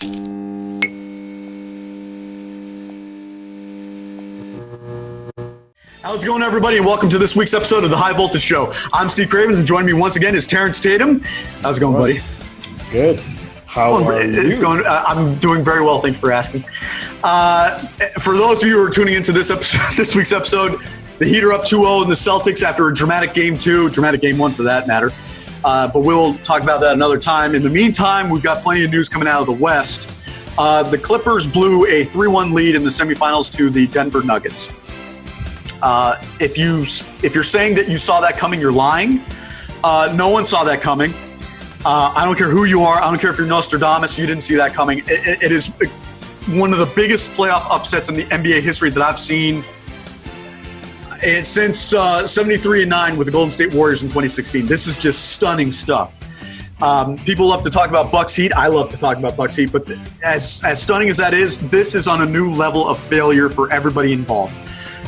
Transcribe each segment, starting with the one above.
How's it going, everybody, and welcome to this week's episode of the High Voltage Show. I'm Steve Cravens, and joining me once again is Terrence Tatum. How's it going, buddy? Good. How are you? It's going. I'm doing very well. Thank you for asking. For those of you who are tuning into this week's episode, the Heat are up 2-0 in the Celtics after a dramatic Game 2, dramatic Game 1 for that matter. But we'll talk about that another time. In the meantime, we've got plenty of news coming out of the West. The Clippers blew a 3-1 lead in the semifinals to the Denver Nuggets. If you're saying that you saw that coming, you're lying. No one saw that coming. I don't care who you are. I don't care if you're Nostradamus. You didn't see that coming. It is one of the biggest playoff upsets in the NBA history that I've seen since 73-9 with the Golden State Warriors in 2016. This is just stunning stuff. People love to talk about Bucks Heat. I love to talk about Bucks Heat. But as stunning as that is, this is on a new level of failure for everybody involved.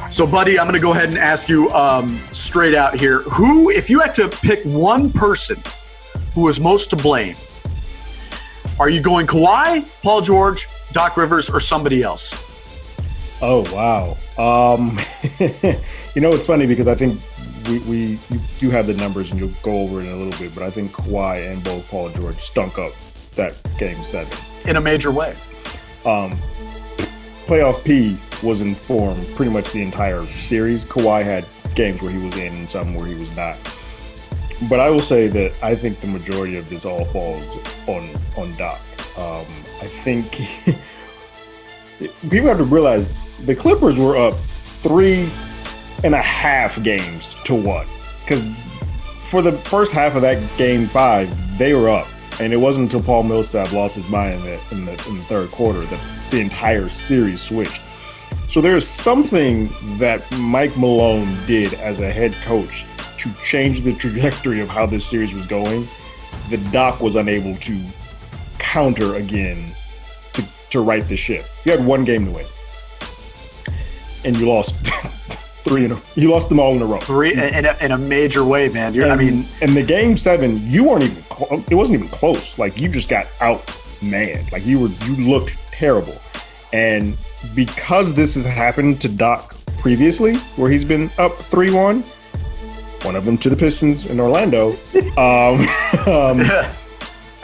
So, buddy, I'm going to go ahead and ask you straight out here. Who, if you had to pick one person who is most to blame, are you going Kawhi, Paul George, Doc Rivers, or somebody else? Oh, wow. It's funny because I think you do have the numbers and you'll go over it in a little bit, but I think Kawhi and both Paul George stunk up that Game 7. In a major way. Playoff P was in form pretty much the entire series. Kawhi had games where he was in and some where he was not. But I will say that I think the majority of this all falls on Doc. I think people have to realize the Clippers were up 3.5 games to 1. Because for the first half of that Game 5, they were up. And it wasn't until Paul Millsap lost his mind in the third quarter that the entire series switched. So there's something that Mike Malone did as a head coach to change the trajectory of how this series was going that Doc was unable to counter again to right the ship. You had one game to win, and you lost you lost them all in a row. Three in a major way, man. And the Game 7, you weren't even. It wasn't even close. Like, you just got out-manned. Like, you looked terrible, and because this has happened to Doc previously, where he's been up 3-1, one of them to the Pistons in Orlando,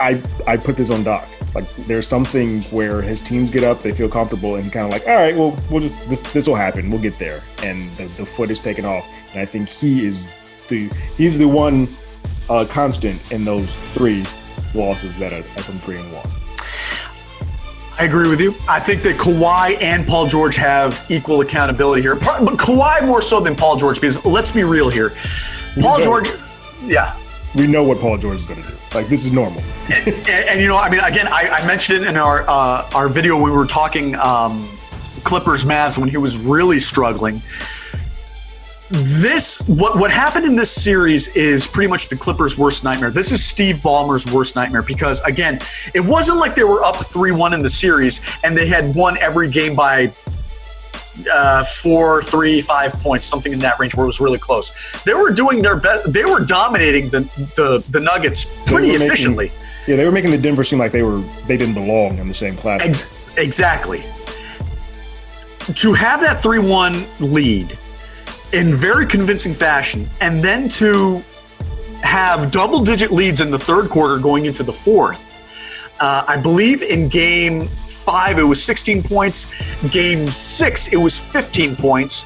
I put this on Doc. Like, there's some things where his teams get up, they feel comfortable, and kind of like, all right, well, we'll just this will happen, we'll get there, and the foot is taken off. And I think he's the one constant in those 3 losses that are from 3-1. I agree with you. I think that Kawhi and Paul George have equal accountability here, but Kawhi more so than Paul George, because let's be real here. Paul George, yeah. We know what Paul George is going to do. Like, this is normal. and again, I mentioned it in our video when we were talking Clippers Mavs when he was really struggling. What happened in this series is pretty much the Clippers' worst nightmare. This is Steve Ballmer's worst nightmare because, again, it wasn't like they were up 3-1 in the series and they had won every game by 4, 3, 5 points, something in that range where it was really close. They were doing their best. They were dominating the Nuggets pretty efficiently. They were making the Denver seem like they didn't belong in the same class. Exactly. To have that 3-1 lead in very convincing fashion, and then to have double-digit leads in the third quarter going into the fourth. I believe in Game 5 it was 16 points. Game 6 it was 15 points.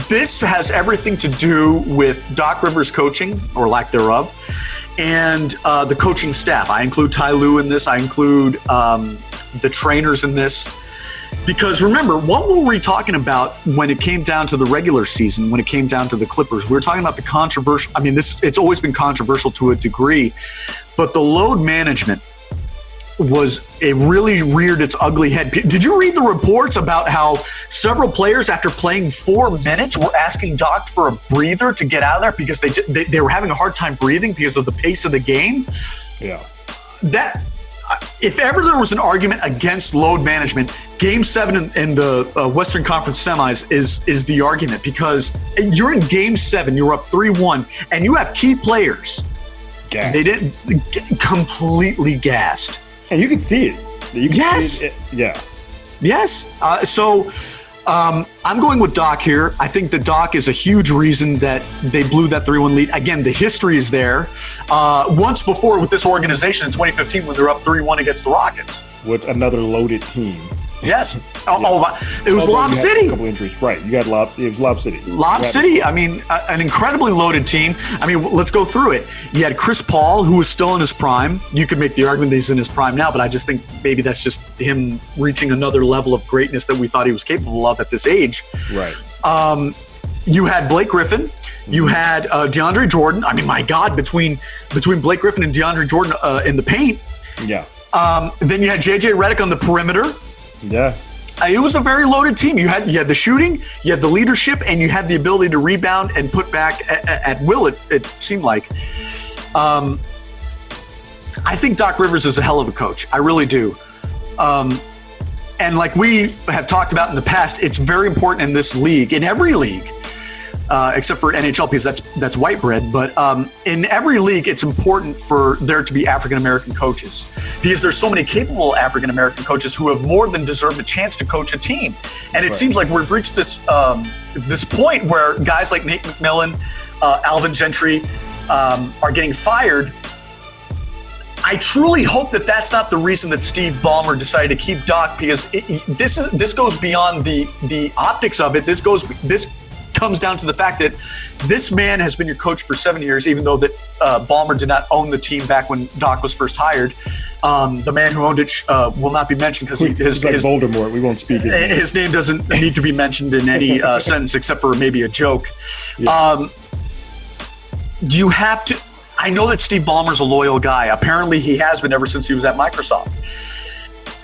This has everything to do with Doc Rivers' coaching, or lack thereof, and the coaching staff. I include Ty Lue in this. I include the trainers in this. Because remember, what were we talking about when it came down to the regular season, when it came down to the Clippers? We were talking about the controversial, it's always been controversial to a degree, but the load management it really reared its ugly head. Did you read the reports about how several players, after playing 4 minutes, were asking Doc for a breather to get out of there because they were having a hard time breathing because of the pace of the game? Yeah. If ever there was an argument against load management, Game 7 in the Western Conference semis is the argument, because you're in Game 7, you're up 3-1, and you have key players. Gassed. They didn't completely gassed. And you can see it. Yes. Yeah. Yes. I'm going with Doc here. I think the Doc is a huge reason that they blew that 3-1 lead. Again, the history is there. Once before with this organization in 2015 when they were up 3-1 against the Rockets. With another loaded team. Yes. It was Lob City. A couple injuries. Right. It was Lob City. Lob City. I mean, an incredibly loaded team. I mean, let's go through it. You had Chris Paul, who was still in his prime. You could make the argument that he's in his prime now, but I just think maybe that's just him reaching another level of greatness that we thought he was capable of at this age. Right. You had Blake Griffin. You had DeAndre Jordan. I mean, my God, between Blake Griffin and DeAndre Jordan in the paint. Yeah. Then you had JJ Redick on the perimeter. Yeah. It was a very loaded team. You had the shooting, you had the leadership, and you had the ability to rebound and put back at will, it seemed like. I think Doc Rivers is a hell of a coach. I really do. And like we have talked about in the past, it's very important in this league, in every league, except for NHL because that's white bread. But in every league, it's important for there to be African-American coaches because there's so many capable African-American coaches who have more than deserved a chance to coach a team. And it seems like we've reached this point where guys like Nate McMillan, Alvin Gentry are getting fired. I truly hope that that's not the reason that Steve Ballmer decided to keep Doc because this goes beyond the optics of it. This comes down to the fact that this man has been your coach for 7 years, even though that Ballmer did not own the team back when Doc was first hired. The man who owned it will not be mentioned because his Voldemort. We won't speak it. His name doesn't need to be mentioned in any sentence except for maybe a joke. Yeah. You have to. I know that Steve Ballmer's a loyal guy. Apparently, he has been ever since he was at Microsoft.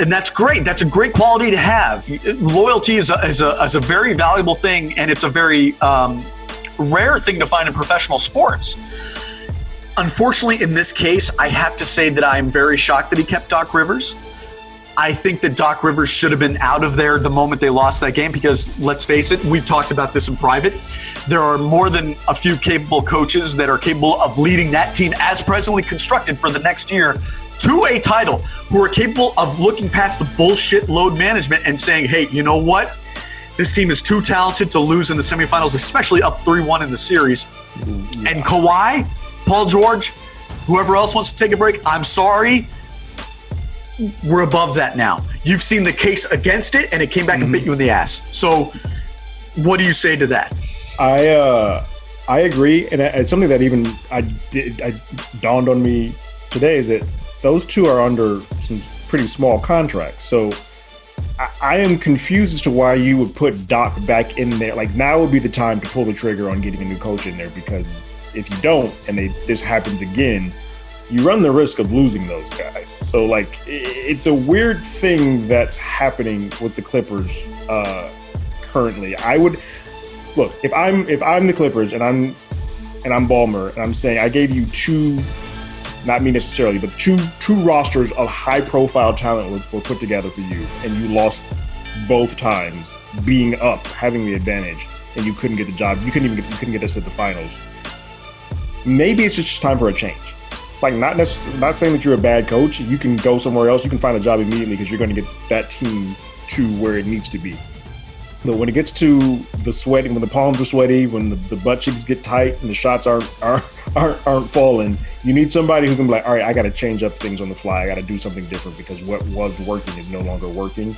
And that's great. That's a great quality to have. Loyalty is a very valuable thing, and it's a very rare thing to find in professional sports. Unfortunately, in this case, I have to say that I am very shocked that he kept Doc Rivers. I think that Doc Rivers should have been out of there the moment they lost that game because, let's face it, we've talked about this in private. There are more than a few capable coaches that are capable of leading that team as presently constructed for the next year to a title, who are capable of looking past the bullshit load management and saying, hey, you know what? This team is too talented to lose in the semifinals, especially up 3-1 in the series. Yeah. And Kawhi, Paul George, whoever else wants to take a break, I'm sorry. We're above that now. You've seen the case against it, and it came back and bit you in the ass. So what do you say to that? I agree, and it's something that even I dawned on me today is that those two are under some pretty small contracts. So I am confused as to why you would put Doc back in there. Like, now would be the time to pull the trigger on getting a new coach in there, because if you don't, and this happens again, you run the risk of losing those guys. So, like, it's a weird thing that's happening with the Clippers currently. I would look, if I'm the Clippers and I'm Ballmer and I'm saying I gave you two, not me necessarily, but two rosters of high-profile talent were put together for you, and you lost both times, being up, having the advantage, and you couldn't get the job. You couldn't get us at the finals. Maybe it's just time for a change. Like, not saying that you're a bad coach. You can go somewhere else. You can find a job immediately because you're going to get that team to where it needs to be. But when it gets to the sweating, when the palms are sweaty, when the butt cheeks get tight and the shots aren't falling, you need somebody who can be like, all right, I got to change up things on the fly. I got to do something different because what was working is no longer working.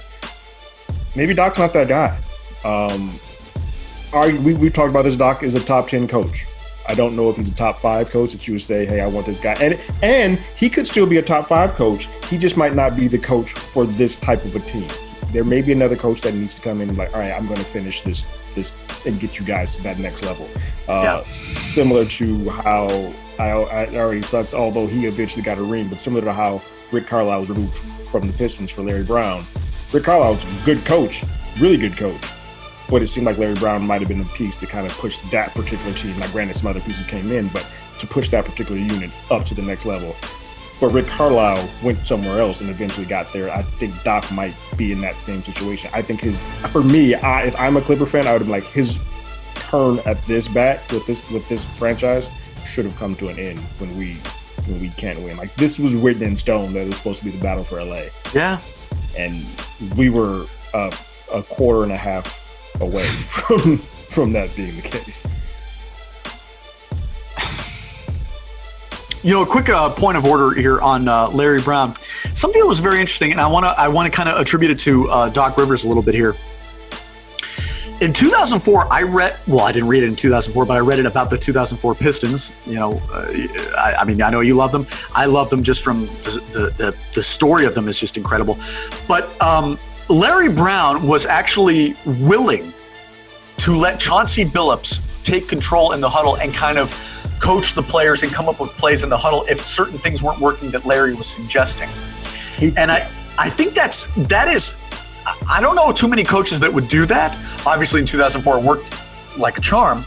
Maybe Doc's not that guy. We've talked about this. Doc is a top 10 coach. I don't know if he's a top 5 coach that you would say, hey, I want this guy. And he could still be a top 5 coach. He just might not be the coach for this type of a team. There may be another coach that needs to come in and like, all right, I'm going to finish this and get you guys to that next level. Similar to how I already sucks, although he eventually got a ring, but similar to how Rick Carlisle was removed from the Pistons for Larry Brown. Rick Carlisle was a good coach, really good coach. But it seemed like Larry Brown might have been the piece to kind of push that particular team. Now, granted, some other pieces came in, but to push that particular unit up to the next level. But Rick Carlisle went somewhere else and eventually got there. I think Doc might be in that same situation. I think if I'm a Clipper fan, I would have like his turn at this bat with this franchise should have come to an end when we when we can't win. Like, this was written in stone that it was supposed to be the battle for LA. Yeah. And we were a quarter and a half away from that being the case. A quick point of order here on Larry Brown. Something that was very interesting, and I want to kind of attribute it to Doc Rivers a little bit here. In 2004, I didn't read it in 2004, but I read it about the 2004 Pistons. I know you love them. I love them just from the story of them is just incredible. But Larry Brown was actually willing to let Chauncey Billups take control in the huddle and kind of coach the players and come up with plays in the huddle if certain things weren't working that Larry was suggesting. And I think that is, I don't know too many coaches that would do that. Obviously in 2004 it worked like a charm.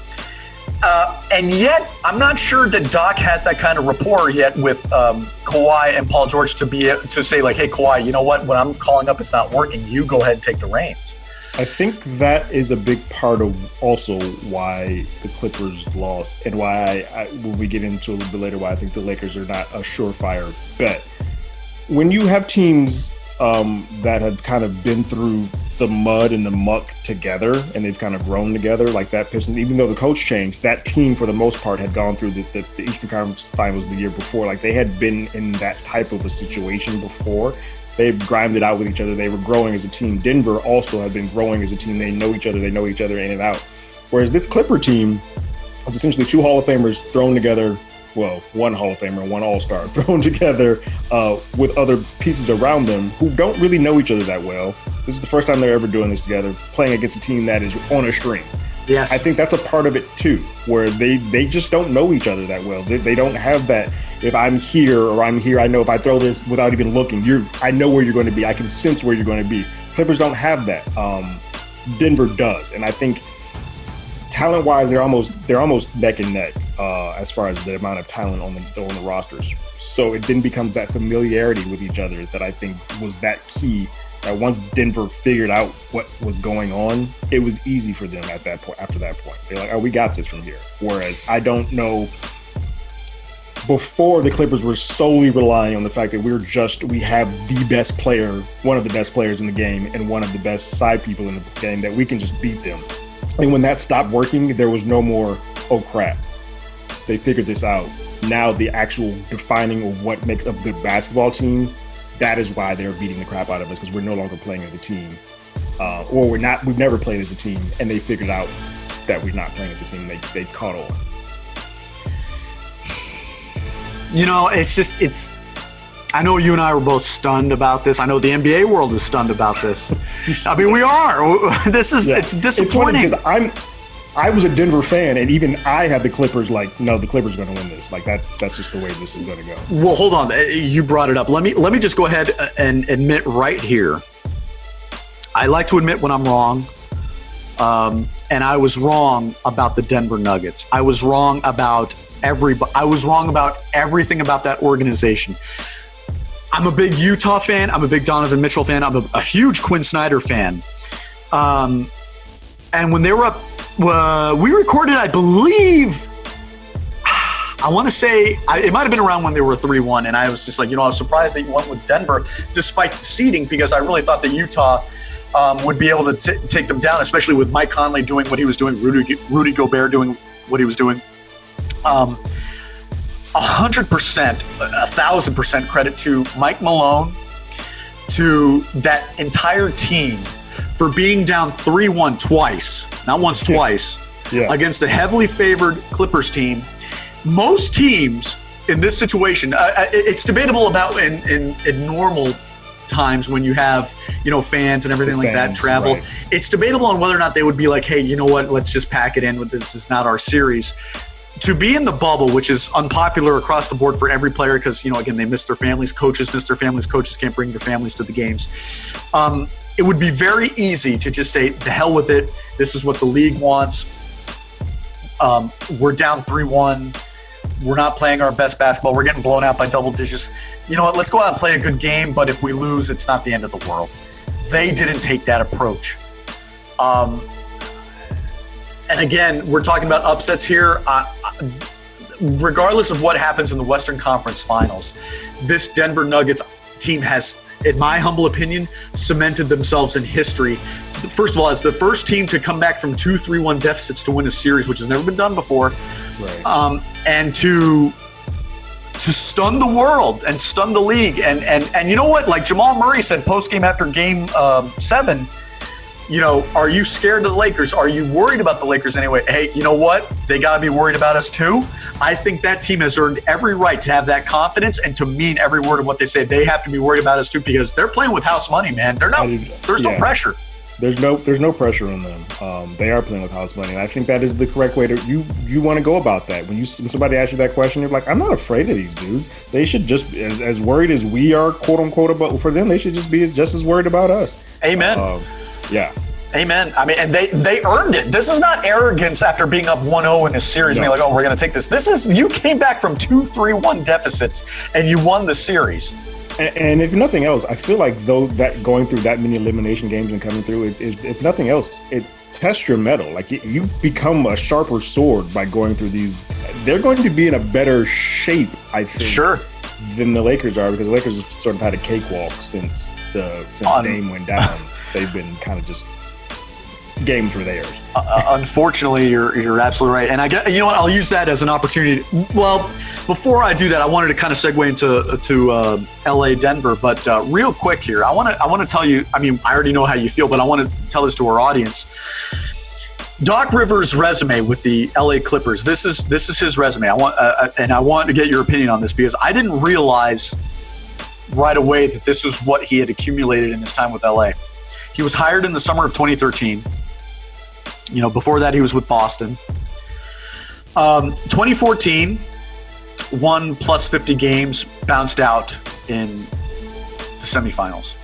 And yet I'm not sure that Doc has that kind of rapport yet with Kawhi and Paul George to say like, hey Kawhi, you know what I'm calling up is not working. You go ahead and take the reins. I think that is a big part of also why the Clippers lost and why when we get into a little bit later, why I think the Lakers are not a surefire bet. When you have teams that have kind of been through the mud and the muck together and they've kind of grown together like that Pistons, even though the coach changed, that team for the most part had gone through the Eastern Conference Finals the year before. Like they had been in that type of a situation before. They've grinded out with each other. They were growing as a team. Denver also had been growing as a team. They know each other. They know each other in and out. Whereas this Clipper team is essentially two Hall of Famers thrown together. Well, one Hall of Famer and one All-Star thrown together with other pieces around them who don't really know each other that well. This is the first time they're ever doing this together, playing against a team that is on a string. Yes. I think that's a part of it too, where they just don't know each other that well. They don't have that. If I'm here or I'm here, I know if I throw this without even looking, I know where you're going to be. I can sense where you're going to be. Clippers don't have that. Denver does, and I think talent-wise, they're almost neck and neck as far as the amount of talent on the rosters. So it then becomes that familiarity with each other that I think was that key. That once Denver figured out what was going on, it was easy for them at that point. After that point, they're like, "Oh, we got this from here." Whereas I don't know. Before, the Clippers were solely relying on the fact that we have the best player, one of the best players in the game, and one of the best side people in the game that we can just beat them. And when that stopped working, there was no more, oh crap, they figured this out. Now the actual defining of what makes a good basketball team, that is why they're beating the crap out of us, because we're no longer playing as a team. Or we've never played as a team, and they figured out that we're not playing as a team. They caught on. I know you and I were both stunned about this. I know the NBA world is stunned about this. I mean, we are. It's disappointing. It's funny because I was a Denver fan, and even I had the Clippers like, no, the Clippers are going to win this. Like that's just the way this is going to go. Well, hold on. You brought it up. Let me just go ahead and admit right here. I like to admit when I'm wrong. And I was wrong about the Denver Nuggets. I was wrong about I was wrong about everything about that organization. I'm a big Utah fan. I'm a big Donovan Mitchell fan. I'm a huge Quinn Snyder fan. And when they were up, we recorded, I believe, I want to say, it might have been around when they were 3-1. And I was just like, I was surprised that you went with Denver despite the seeding, because I really thought that Utah would be able to take them down, especially with Mike Conley doing what he was doing, Rudy Gobert doing what he was doing. 100%, 1,000% credit to Mike Malone, to that entire team for being down 3-1 twice, not once, twice, against a heavily favored Clippers team. Most teams in this situation, it's debatable about in normal times when you have, fans and everything like that travel. Right. It's debatable on whether or not they would be like, hey, you know what, let's just pack it in. This is not our series. To be in the bubble, which is unpopular across the board for every player because, again, they miss their families, coaches miss their families, coaches can't bring their families to the games. It would be very easy to just say, the hell with it. This is what the league wants. We're down 3-1. We're not playing our best basketball. We're getting blown out by double digits. You know what? Let's go out and play a good game, but if we lose, it's not the end of the world. They didn't take that approach. And again, we're talking about upsets here. regardless of what happens in the Western Conference Finals, this Denver Nuggets team has, in my humble opinion, cemented themselves in history. First of all, as the first team to come back from 2-3-1 deficits to win a series, which has never been done before, right. And to stun the world and stun the league. And you know what? Like Jamal Murray said post-game after Game 7, are you scared of the Lakers? Are you worried about the Lakers anyway? Hey, you know what? They got to be worried about us too. I think that team has earned every right to have that confidence and to mean every word of what they say. They have to be worried about us too because they're playing with house money, man. There's no pressure. There's no pressure on them. They are playing with house money, and I think that is the correct way to you want to go about that. When somebody asks you that question, you're like, I'm not afraid of these dudes. They should just as worried as we are, quote unquote, about for them. They should just be just as worried about us. Amen. Yeah. Amen. I mean, and they earned it. This is not arrogance after being up 1-0 in a series and being like, oh, we're going to take this. This is, you came back from 2-3-1 deficits and you won the series. And if nothing else, I feel like though that going through that many elimination games and coming through, if nothing else, it tests your mettle. Like you become a sharper sword by going through these. They're going to be in a better shape, I think, than the Lakers are, because the Lakers have sort of had a cakewalk since Dame went down. They've been kind of just games were theirs. Unfortunately, you're absolutely right. And I guess, you know what, I'll use that as an opportunity. Well, before I do that, I wanted to kind of segue into LA, Denver. But real quick here, I want to tell you. I mean, I already know how you feel, but I want to tell this to our audience. Doc Rivers' resume with the LA Clippers. This is his resume. I want to get your opinion on this because I didn't realize right away that this was what he had accumulated in his time with LA. He was hired in the summer of 2013. Before that, he was with Boston. 2014, won plus 50 games, bounced out in the semifinals.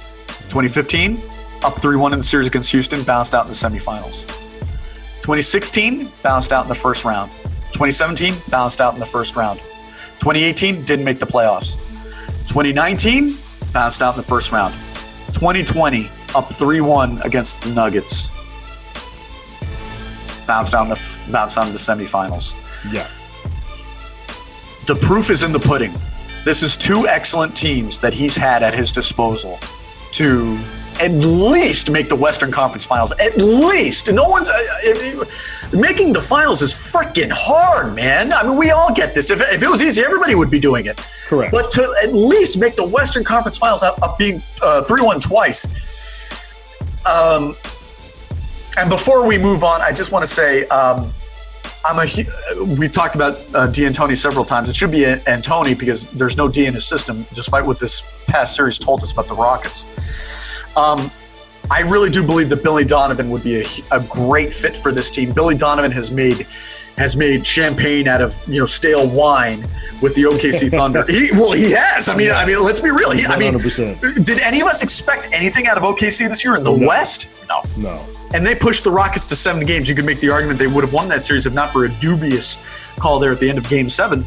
2015, up 3-1 in the series against Houston, bounced out in the semifinals. 2016, bounced out in the first round. 2017, bounced out in the first round. 2018, didn't make the playoffs. 2019, bounced out in the first round. 2020, up 3-1 against the Nuggets. Bounced out in the semifinals. Yeah. The proof is in the pudding. This is two excellent teams that he's had at his disposal to at least make the Western Conference Finals. At least. No one's making the finals is freaking hard, man. I mean, we all get this. If it was easy, everybody would be doing it. Correct. But to at least make the Western Conference Finals up being 3-1 twice. And before we move on, I just want to say we talked about D'Antoni several times. It should be Antoni because there's no D in his system, despite what this past series told us about the Rockets. I really do believe that Billy Donovan would be a great fit for this team. Billy Donovan has made champagne out of stale wine with the OKC Thunder. He has. I mean, let's be real. Did any of us expect anything out of OKC this year in the West? No. And they pushed the Rockets to 7 games. You could make the argument they would have won that series if not for a dubious call there at the end of Game 7.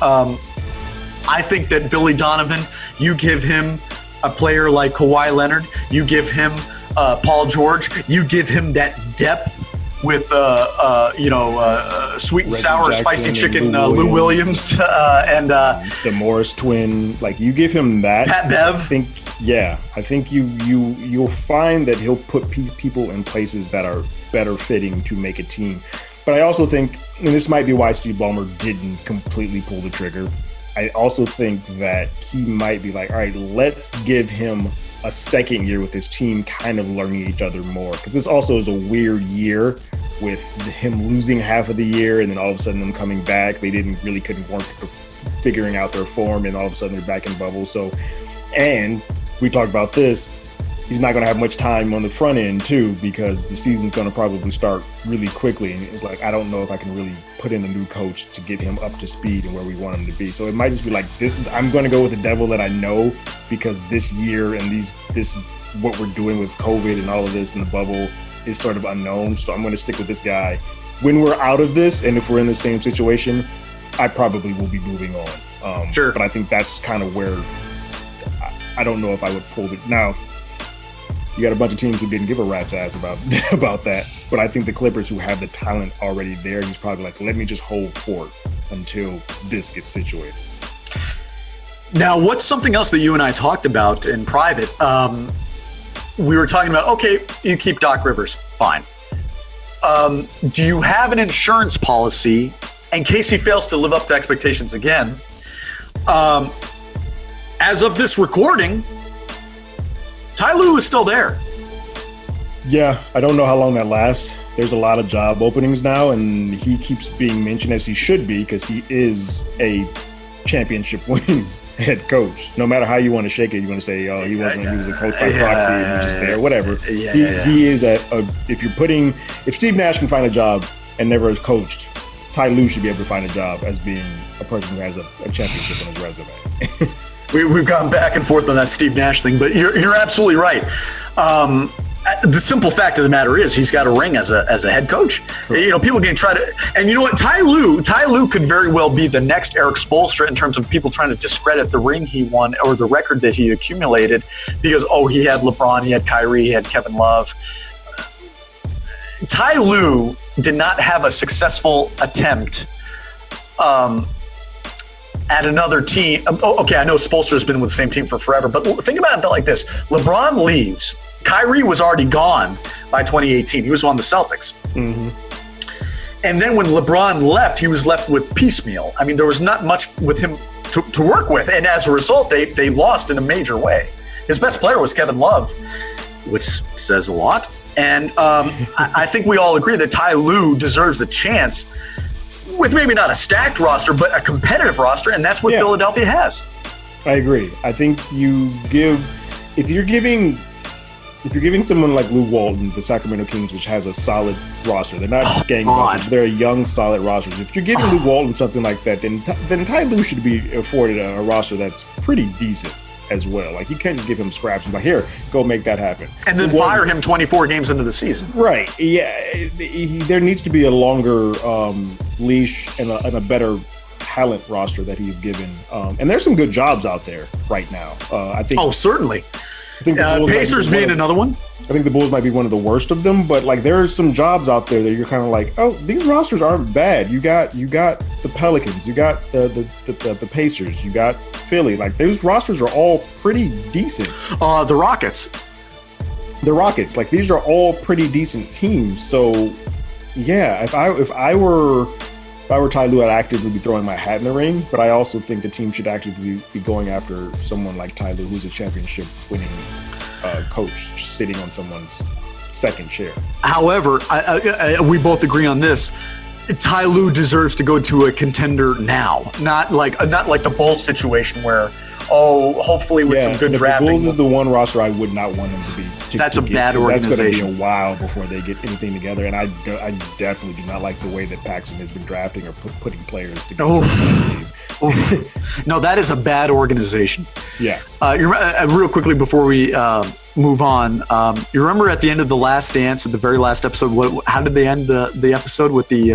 I think that Billy Donovan, you give him a player like Kawhi Leonard, you give him Paul George, you give him that depth with sweet and sour Jackson, spicy chicken Lou Williams and the Morris twin. Like, you give him that, Pat Bev. I think you'll find that he'll put people in places that are better fitting to make a team. But I also think, and this might be why Steve Ballmer didn't completely pull the trigger, I also think that he might be like, all right, let's give him a second year with his team, kind of learning each other more. Because this also is a weird year with him losing half of the year and then all of a sudden them coming back. They couldn't work figuring out their form, and all of a sudden they're back in bubble. So, and we talked about this, he's not going to have much time on the front end too, because the season's going to probably start really quickly. And it's like, I don't know if I can really put in a new coach to get him up to speed and where we want him to be. So it might just be like, I'm going to go with the devil that I know, because this year and this what we're doing with COVID and all of this in the bubble is sort of unknown. So I'm going to stick with this guy. When we're out of this, and if we're in the same situation, I probably will be moving on. Sure. But I think that's kind of where I don't know if I would pull it. Now, you got a bunch of teams who didn't give a rat's ass about that. But I think the Clippers, who have the talent already there, he's probably like, let me just hold fort until this gets situated. Now, what's something else that you and I talked about in private? We were talking about, okay, you keep Doc Rivers, fine. Do you have an insurance policy in case he fails to live up to expectations again? As of this recording, Ty Lue is still there. Yeah, I don't know how long that lasts. There's a lot of job openings now, and he keeps being mentioned as he should be because he is a championship winning head coach. No matter how you want to shake it, you want to say, oh, he was a coach by proxy and he's just there, whatever. He is if Steve Nash can find a job and never has coached, Ty Lue should be able to find a job as being a person who has a championship on his resume. We've gone back and forth on that Steve Nash thing, but you're absolutely right. The simple fact of the matter is he's got a ring as a head coach. People can try to, and you know what? Ty Lue could very well be the next Eric Spoelstra in terms of people trying to discredit the ring he won or the record that he accumulated because, he had LeBron, he had Kyrie, he had Kevin Love. Ty Lue did not have a successful attempt at another team. Okay, I know Spoelstra's been with the same team for forever, but think about it like this. LeBron leaves. Kyrie was already gone by 2018. He was on the Celtics. Mm-hmm. And then when LeBron left, he was left with piecemeal. I mean, there was not much with him to work with. And as a result, they lost in a major way. His best player was Kevin Love, which says a lot. And I think we all agree that Ty Lue deserves a chance with maybe not a stacked roster, but a competitive roster, and that's what Philadelphia has. I agree. I think if you're giving someone like Lou Walton, the Sacramento Kings, which has a solid roster, they're not gangbusters, they're a young, solid roster. If you're giving Lou Walton something like that, then Ty Lue should be afforded a roster that's pretty decent as well. Like, you can't give him scraps and here, go make that happen. And then fire him 24 games into the season. Right. Yeah. There needs to be a longer leash and a better talent roster that he's given. And there's some good jobs out there right now. I think. Oh, certainly. Pacers being another one. I think the Bulls might be one of the worst of them, but like there are some jobs out there that you're kind of like, oh, these rosters aren't bad. You got the Pelicans, you got the Pacers, you got Philly. Like those rosters are all pretty decent. The Rockets, like these are all pretty decent teams. So yeah, if I were Ty Lue, I'd actively be throwing my hat in the ring, but I also think the team should actively be going after someone like Ty Lue, who's a championship winning coach sitting on someone's second chair. However, we both agree on this. Ty Lue deserves to go to a contender now, not like the Bulls situation where, hopefully with some good drafting. The Bulls is the one roster I would not want them to be. That's a bad organization. That's going to be a while before they get anything together, and I definitely do not like the way that Paxson has been drafting or putting players together. No, that is a bad organization. Yeah. Real quickly before we move on, you remember at the end of The Last Dance, at the very last episode, how did they end the episode with the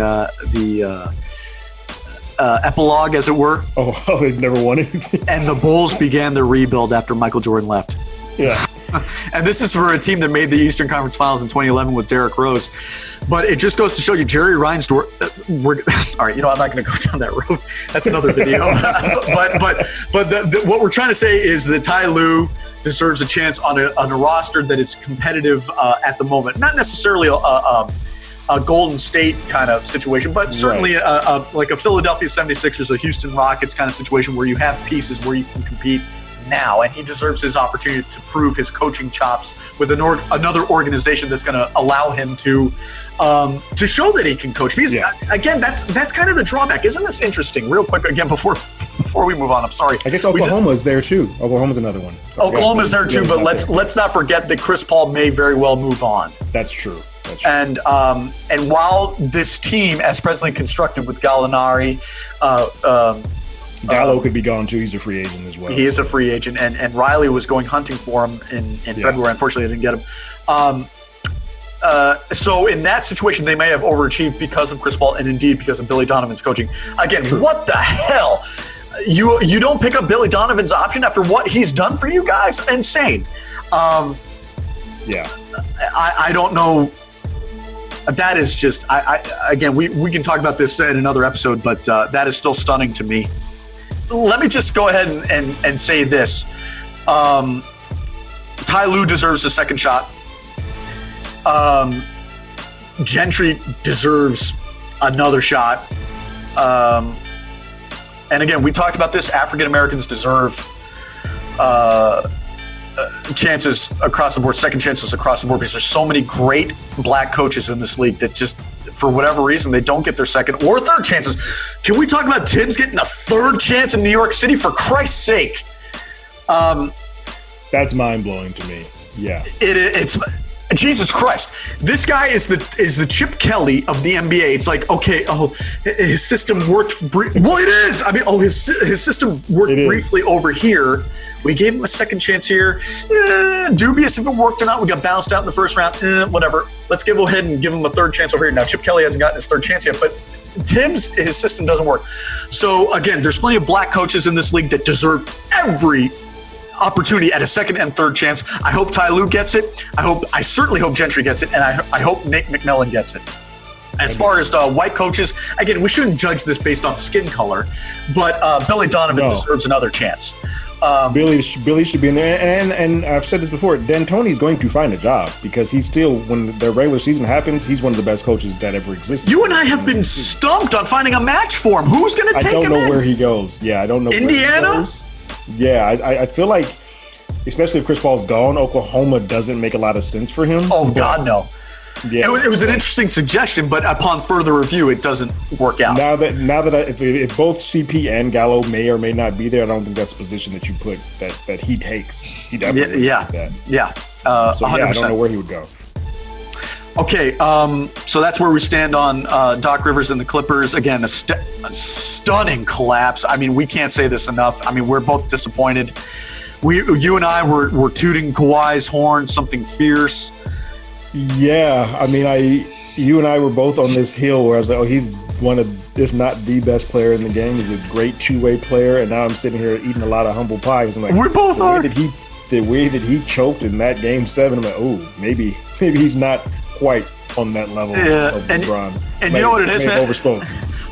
epilogue, as it were? Oh, they've never won anything. And the Bulls began their rebuild after Michael Jordan left. Yeah. And this is for a team that made the Eastern Conference Finals in 2011 with Derrick Rose. But it just goes to show you Jerry Reinsdorf. All right, I'm not going to go down that road. That's another video. but what we're trying to say is that Ty Lue deserves a chance on a roster that is competitive at the moment. Not necessarily a Golden State kind of situation, but certainly like a Philadelphia 76ers, a Houston Rockets kind of situation where you have pieces where you can compete now, and he deserves his opportunity to prove his coaching chops with another organization that's going to allow him to show that he can coach. Because again, that's kind of the drawback. Isn't this interesting? Real quick, again, before we move on, I'm sorry. I guess Oklahoma's there too. Oklahoma's another one. Oklahoma's there too, but let's not forget that Chris Paul may very well move on. That's true. And while this team, as presently constructed with Gallinari, Gallo could be gone too. He's a free agent as well. He is a free agent, and Riley was going hunting for him in February. Unfortunately, I didn't get him. So in that situation, they may have overachieved because of Chris Paul and indeed because of Billy Donovan's coaching. Again, What the hell? You don't pick up Billy Donovan's option after what he's done for you guys? Insane. I don't know. That is just, again, we can talk about this in another episode, but that is still stunning to me. Let me just go ahead and say this. Ty Lue deserves a second shot. Gentry deserves another shot. And again, we talked about this. African Americans deserve chances across the board, second chances across the board, because there's so many great black coaches in this league that just, for whatever reason, they don't get their second or third chances. Can we talk about Tibbs getting a third chance in New York City, for Christ's sake? That's mind-blowing to me. Yeah. It's Jesus Christ. This guy is the Chip Kelly of the NBA. It's like, okay, his system worked. Well, it is. I mean, his system worked briefly over here. We gave him a second chance here. Dubious if it worked or not. We got bounced out in the first round. Whatever. Let's go ahead and give him a third chance over here. Now, Chip Kelly hasn't gotten his third chance yet, but Tibbs, his system doesn't work. So, again, there's plenty of black coaches in this league that deserve every opportunity at a second and third chance. I hope Ty Lue gets it. I certainly hope Gentry gets it, and I hope Nate McMillan gets it. As far as white coaches, again, we shouldn't judge this based off skin color, but Billy Donovan deserves another chance. Billy should be in there, and I've said this before. D'Antoni's going to find a job, because he's still, when the regular season happens, he's one of the best coaches that ever existed. You and I have been stumped on finding a match for him. Who's going to take him in? I don't know where he goes. Yeah, I don't know. Indiana? Where he goes. Yeah, I feel like, especially if Chris Paul's gone, Oklahoma doesn't make a lot of sense for him. Oh, God, no. Yeah, it was an interesting suggestion, but upon further review, it doesn't work out. Now that if both CP and Gallo may or may not be there, I don't think that's a position that you put that he takes. He definitely takes that. Yeah. 100%. I don't know where he would go. Okay, so that's where we stand on Doc Rivers and the Clippers. Again, a stunning collapse. I mean, we can't say this enough. I mean, we're both disappointed. You and I were tooting Kawhi's horn, something fierce. Yeah, I mean, you and I were both on this hill where I was like, he's one of, if not the best player in the game. He's a great two-way player, and now I'm sitting here eating a lot of humble pie. I'm like, we both are. The way that he choked in that Game 7, I'm like, maybe he's not quite on that level of LeBron. And you know what it is, man? Overspoke.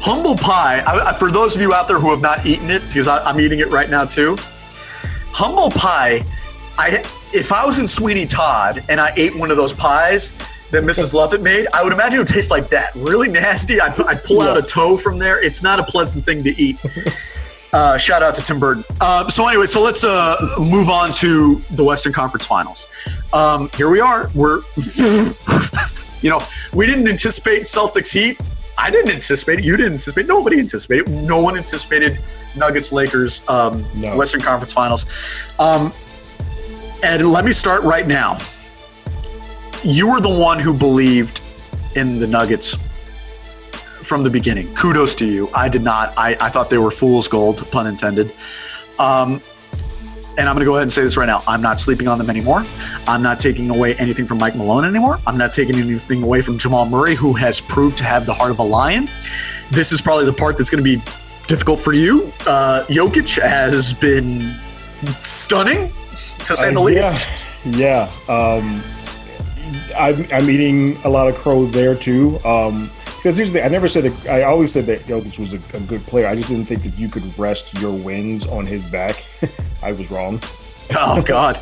Humble pie, for those of you out there who have not eaten it, because I'm eating it right now too, humble pie, if I was in Sweeney Todd and I ate one of those pies that Mrs. Lovett made, I would imagine it would taste like that. Really nasty. I'd pull out a toe from there. It's not a pleasant thing to eat. Shout out to Tim Burton. So let's move on to the Western Conference Finals. Here we are. We're, we didn't anticipate Celtics Heat. I didn't anticipate it. You didn't anticipate it. Nobody anticipated it. No one anticipated Nuggets Lakers Western Conference Finals. And let me start right now. You were the one who believed in the Nuggets from the beginning. Kudos to you. I did not. I thought they were fool's gold, pun intended. And I'm going to go ahead and say this right now. I'm not sleeping on them anymore. I'm not taking away anything from Mike Malone anymore. I'm not taking anything away from Jamal Murray, who has proved to have the heart of a lion. This is probably the part that's going to be difficult for you. Jokic has been stunning, to say the least. Yeah. I'm eating a lot of crow there too. Because here's the thing, I always said that Jokic was a good player. I just didn't think that you could rest your wins on his back. I was wrong. Oh God.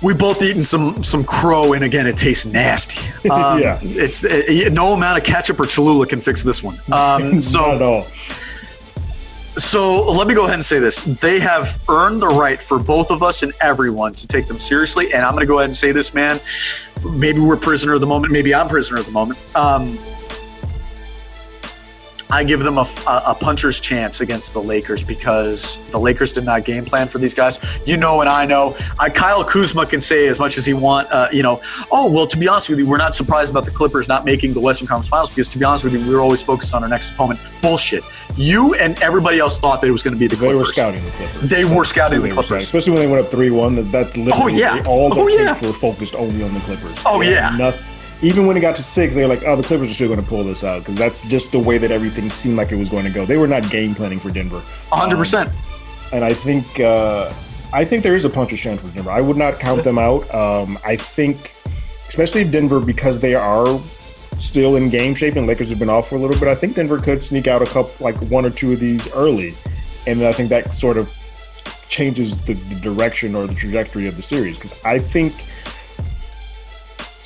We both eaten some crow, and again, it tastes nasty. Yeah. It's no amount of ketchup or Cholula can fix this one. Not at all. So let me go ahead and say this. They have earned the right for both of us and everyone to take them seriously. And I'm going to go ahead and say this, man. Maybe we're prisoner of the moment. Maybe I'm prisoner of the moment. I give them a puncher's chance against the Lakers, because the Lakers did not game plan for these guys. You know, and I know. Kyle Kuzma can say as much as he wants, to be honest with you, we're not surprised about the Clippers not making the Western Conference Finals, because to be honest with you, we were always focused on our next opponent. Bullshit. You and everybody else thought that it was going to be the Clippers. They were scouting the Clippers. They were scouting the Clippers. Especially when they went up 3-1. That's literally all the tapes were focused only on the Clippers. Oh, yeah. Even when it got to 6, they were like, the Clippers are still going to pull this out, because that's just the way that everything seemed like it was going to go. They were not game planning for Denver. 100%. And I think there is a puncher's chance for Denver. I would not count them out. I think, especially Denver, because they are still in game shape, and Lakers have been off for a little bit. I think Denver could sneak out a couple, like one or two of these early, and I think that sort of changes the direction or the trajectory of the series. Because I think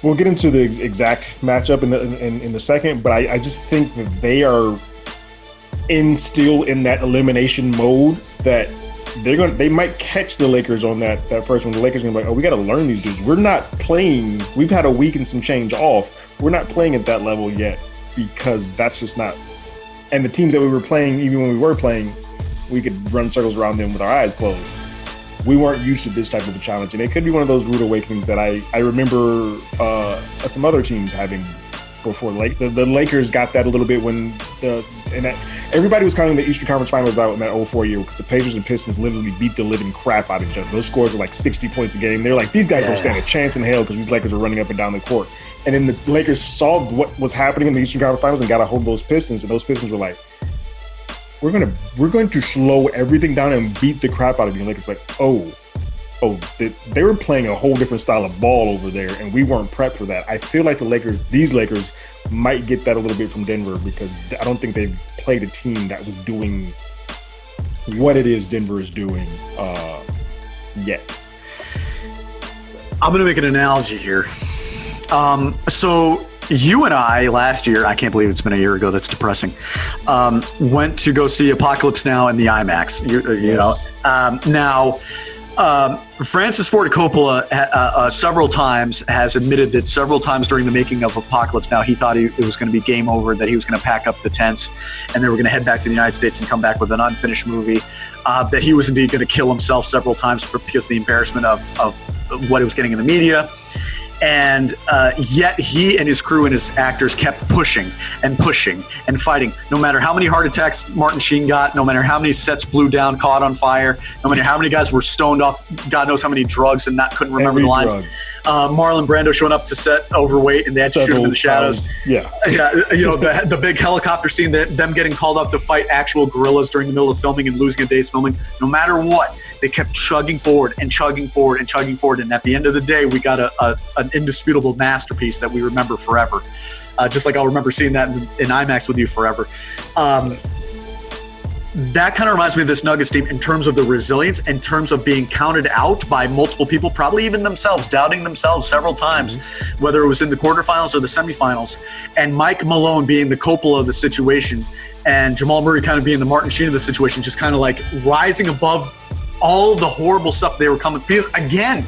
we'll get into the exact matchup in the second, but I just think that they are still in that elimination mode that they might catch the Lakers on that first one. The Lakers are gonna be like, oh, we got to learn these dudes. We're not playing. We've had a week and some change off. We're not playing at that level yet because that's just not. And the teams that we were playing, even when we were playing, we could run circles around them with our eyes closed. We weren't used to this type of a challenge, and it could be one of those rude awakenings that I remember some other teams having before. Like the Lakers got that a little bit when everybody was counting the Eastern Conference Finals out in that 2004 year because the Pacers and Pistons literally beat the living crap out of each other. Those scores were like 60 points a game. They're like, these guys don't stand a chance in hell because these Lakers are running up and down the court. And then the Lakers saw what was happening in the Eastern Conference Finals and got a hold of those Pistons, and those Pistons were like, we're going to slow everything down and beat the crap out of you. And Lakers like, they were playing a whole different style of ball over there, and we weren't prepped for that. I feel like these Lakers might get that a little bit from Denver because I don't think they've played a team that was doing what it is Denver is doing yet. I'm going to make an analogy here. So you and I last year, I can't believe it's been a year ago, that's depressing, went to go see Apocalypse Now in the IMAX. You know, now Francis Ford Coppola several times has admitted that several times during the making of Apocalypse Now, he thought it was going to be game over, that he was going to pack up the tents and they were going to head back to the United States and come back with an unfinished movie, that he was indeed going to kill himself several times because of the embarrassment of what he was getting in the media. And yet he and his crew and his actors kept pushing and fighting. No matter how many heart attacks Martin Sheen got, no matter how many sets blew down, caught on fire, no matter how many guys were stoned off God knows how many drugs and couldn't remember the lines. Marlon Brando showing up to set overweight and they had to shoot him in the shadows. Yeah. You know, the big helicopter scene, them getting called up to fight actual guerrillas during the middle of filming and losing a day's filming. No matter what, they kept chugging forward. And at the end of the day, we got an indisputable masterpiece that we remember forever. Just like I'll remember seeing that in IMAX with you forever. That kind of reminds me of this Nuggets team in terms of the resilience, in terms of being counted out by multiple people, probably even themselves, doubting themselves several times, whether it was in the quarterfinals or the semifinals, and Mike Malone being the Coppola of the situation and Jamal Murray kind of being the Martin Sheen of the situation, just kind of like rising above all the horrible stuff they were coming. Because again,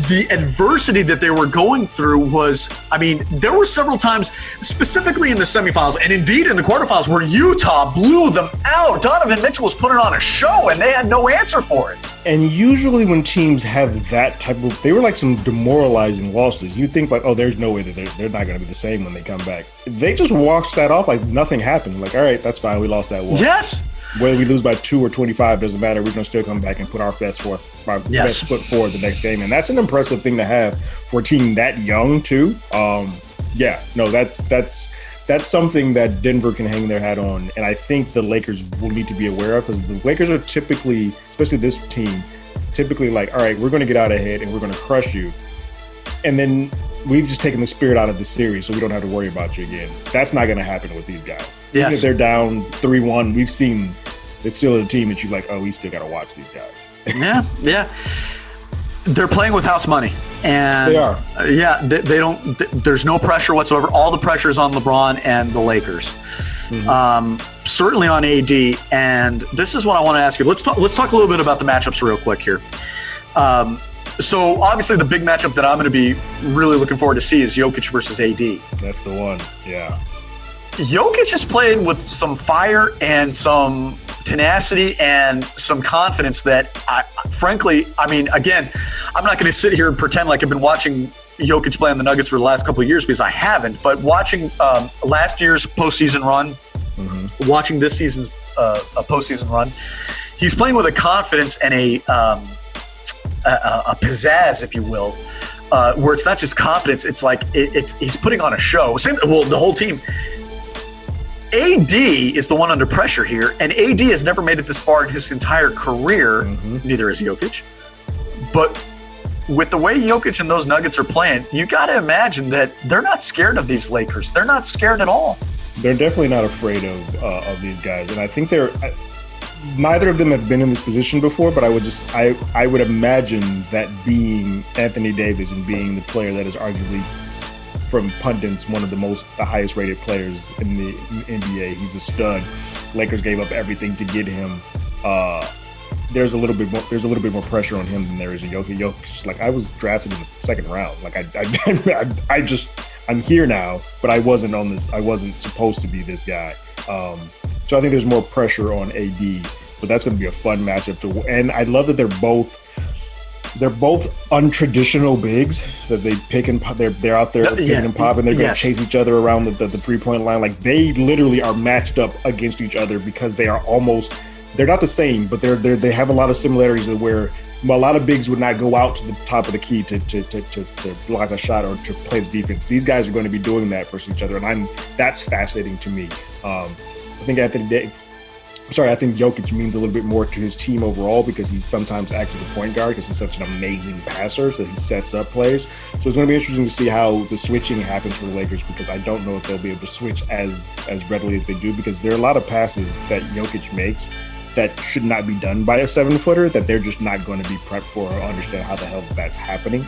the adversity that they were going through was, I mean, there were several times, specifically in the semifinals and indeed in the quarterfinals, where Utah blew them out. Donovan Mitchell was putting on a show and they had no answer for it. And usually when teams have that type of, they were like some demoralizing losses. You think like, oh, there's no way that they're not going to be the same when they come back. They just washed that off like nothing happened. Like, all right, that's fine. We lost that one. Yes. Whether we lose by 2 or 25 doesn't matter. We're going to still come back and put our best foot forward the next game. And that's an impressive thing to have for a team that young too. That's something that Denver can hang their hat on. And I think the Lakers will need to be aware of, because the Lakers are typically, especially this team, like, all right, we're going to get out ahead and we're going to crush you. And then we've just taken the spirit out of the series, so we don't have to worry about you again. That's not going to happen with these guys. Yes. Even if they're down 3-1, we've seen it's still a team that you're like, oh, we still got to watch these guys. Yeah. They're playing with house money. And they are. Yeah, they don't. There's no pressure whatsoever. All the pressure is on LeBron and the Lakers. Certainly on AD. And this is what I want to ask you. Let's talk a little bit about the matchups real quick here. So obviously the big matchup that I'm going to be really looking forward to see is Jokic versus AD. That's the one. Yeah. Jokic is playing with some fire and some tenacity and some confidence that, frankly, I mean, again, I'm not going to sit here and pretend like I've been watching Jokic play on the Nuggets for the last couple of years, because I haven't. But watching last year's postseason run, watching this season's postseason run, he's playing with a confidence and a pizzazz, if you will, where it's not just confidence. It's like he's putting on a show. The whole team. AD is the one under pressure here, and AD has never made it this far in his entire career. Neither has Jokic. But with the way Jokic and those Nuggets are playing, you got to imagine that they're not scared of these Lakers. They're not scared at all. They're definitely not afraid of these guys, and I think neither of them have been in this position before. But I would imagine that being Anthony Davis and being the player that is arguably, from pundits, one of the highest rated players in the NBA. He's a stud. Lakers gave up everything to get him. There's a little bit more pressure on him than there is in Jokic. Jokic, like, I was drafted in the second round. Like, I'm here now, but I wasn't supposed to be this guy. So I think there's more pressure on AD, but that's going to be a fun matchup and I love that they're both untraditional bigs that they pick and pop. They're out there picking and popping. They're going to chase each other around the 3-point line. Like, they literally are matched up against each other because they're not the same, but they have a lot of similarities where a lot of bigs would not go out to the top of the key to block a shot or to play the defense. These guys are going to be doing that versus each other, and that's fascinating to me. I think Jokic means a little bit more to his team overall because he sometimes acts as a point guard because he's such an amazing passer, so he sets up plays. So it's going to be interesting to see how the switching happens for the Lakers, because I don't know if they'll be able to switch as readily as they do, because there are a lot of passes that Jokic makes that should not be done by a 7-footer that they're just not going to be prepped for or understand how the hell that's happening.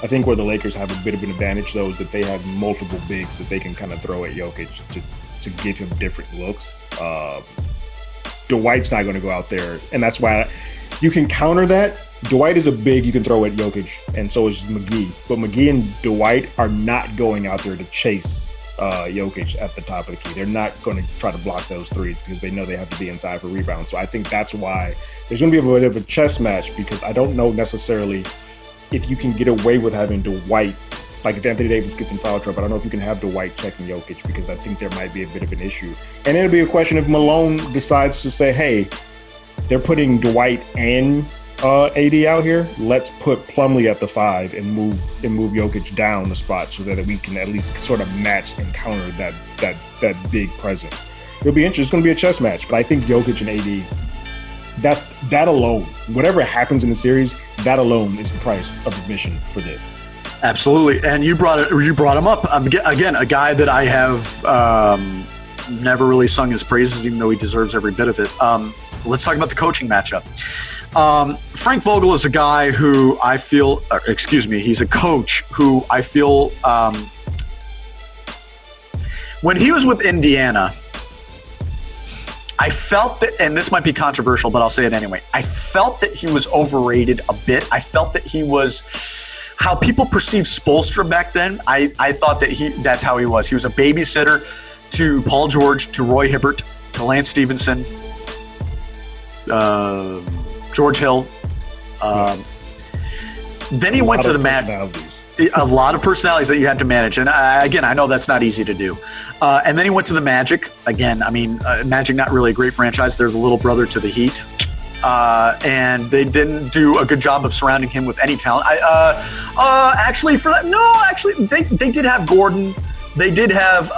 I think where the Lakers have a bit of an advantage, though, is that they have multiple bigs that they can kind of throw at Jokic to give him different looks. Dwight's not going to go out there, and that's why you can counter that. Dwight is a big you can throw at Jokic, and so is McGee. But McGee and Dwight are not going out there to chase Jokic at the top of the key. They're not going to try to block those threes because they know they have to be inside for rebounds. So I think that's why there's going to be a bit of a chess match, because I don't know necessarily if you can get away with having Dwight. Like, if Anthony Davis gets in foul trouble, I don't know if you can have Dwight checking Jokic, because I think there might be a bit of an issue. And it'll be a question if Malone decides to say, hey, they're putting Dwight and AD out here. Let's put Plumlee at the 5 and move Jokic down the spot so that we can at least sort of match and counter that big presence. It'll be interesting. It's going to be a chess match, but I think Jokic and AD, that alone, whatever happens in the series, that alone is the price of admission for this. Absolutely, and you brought him up again. A guy that I have never really sung his praises, even though he deserves every bit of it. Let's talk about the coaching matchup. Frank Vogel is a guy who I feel. He's a coach who I feel. When he was with Indiana, I felt that, and this might be controversial, but I'll say it anyway. I felt that he was overrated a bit. I felt that he was. How people perceived Spoelstra back then, I thought that that's how he was. He was a babysitter to Paul George, to Roy Hibbert, to Lance Stevenson, George Hill. Then he went to the Magic. A lot of personalities that you had to manage. And again, I know that's not easy to do. And then he went to the Magic. Again, I mean, Magic, not really a great franchise. They're the little brother to the Heat. And they didn't do a good job of surrounding him with any talent. They did have Gordon. They did have.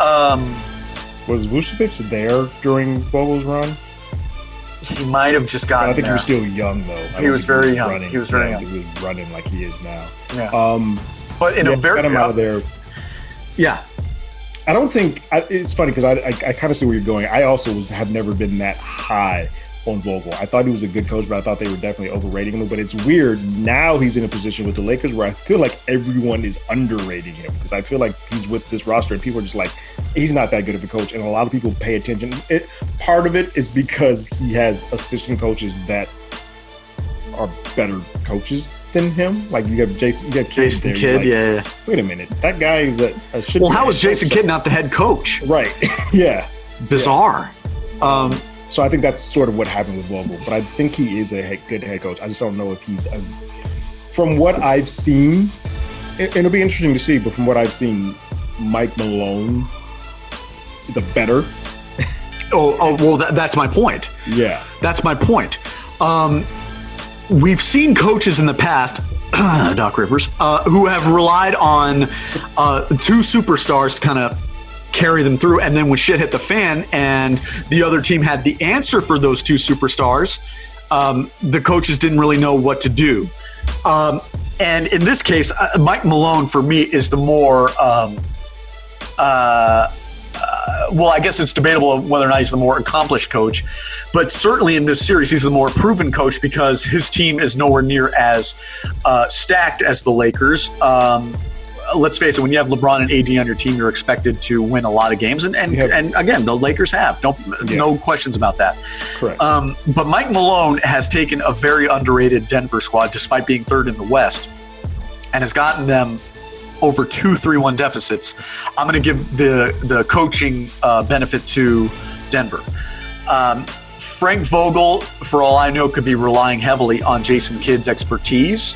Was Vucevic there during Vogel's run? He might have just gotten. I think there. he was still young though. He was very young. He was very young. He was running like he is now. Yeah. But in a very got him out of there. Yeah. I don't think it's funny because I kind of see where you're going. I also have never been that high on Vogel. I thought he was a good coach, but I thought they were definitely overrating him. But it's weird. Now he's in a position with the Lakers where I feel like everyone is underrating him, because I feel like he's with this roster and people are just like, he's not that good of a coach. And a lot of people pay attention. Part of it is because he has assistant coaches that are better coaches than him. Like you have Jason Kidd. Like, yeah. Wait a minute. That guy is well, how is Jason Kidd not the head coach? Right. Yeah. Bizarre. Yeah. So I think that's sort of what happened with Vogel, but I think he is a good head coach. I just don't know if he's from what I've seen, it'll be interesting to see, but from what I've seen, Mike Malone is a better. Well, that's my point. Yeah. That's my point. We've seen coaches in the past, Doc Rivers, who have relied on two superstars to kind of carry them through, and then when shit hit the fan and the other team had the answer for those two superstars, the coaches didn't really know what to do. And in this case, Mike Malone for me is the more. Well, I guess it's debatable whether or not he's the more accomplished coach, but certainly in this series, he's the more proven coach because his team is nowhere near as stacked as the Lakers. Let's face it, when you have LeBron and AD on your team, you're expected to win a lot of games. And again, the Lakers have. No questions about that. Correct. But Mike Malone has taken a very underrated Denver squad, despite being third in the West, and has gotten them over 2 3-1 deficits. I'm going to give the coaching benefit to Denver. Frank Vogel, for all I know, could be relying heavily on Jason Kidd's expertise.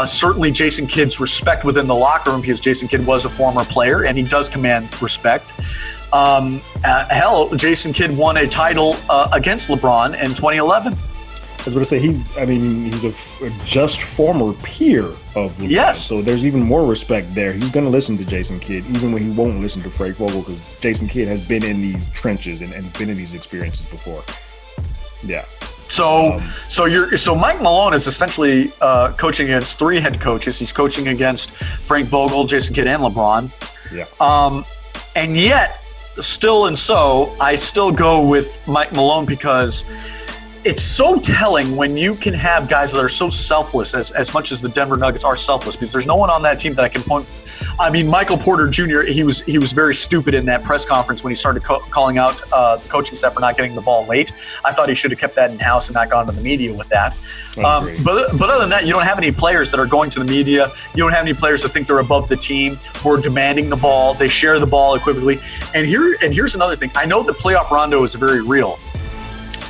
Certainly Jason Kidd's respect within the locker room, because Jason Kidd was a former player and he does command respect. Jason Kidd won a title against LeBron in 2011. I was going to say he's a just former peer of LeBron. Yes. So there's even more respect there. He's going to listen to Jason Kidd, even when he won't listen to Frank Vogel, because Jason Kidd has been in these trenches and been in these experiences before. Yeah. So Mike Malone is essentially coaching against 3 head coaches. He's coaching against Frank Vogel, Jason Kidd, and LeBron. Yeah. And yet, I still go with Mike Malone because it's so telling when you can have guys that are so selfless, as much as the Denver Nuggets are selfless, because there's no one on that team that I can point. I mean, Michael Porter Jr., he was very stupid in that press conference when he started calling out the coaching staff for not getting the ball late. I thought he should have kept that in-house and not gone to the media with that. But other than that, you don't have any players that are going to the media. You don't have any players that think they're above the team, who are demanding the ball. They share the ball equivocally. And here's another thing. I know that playoff rondo is very real.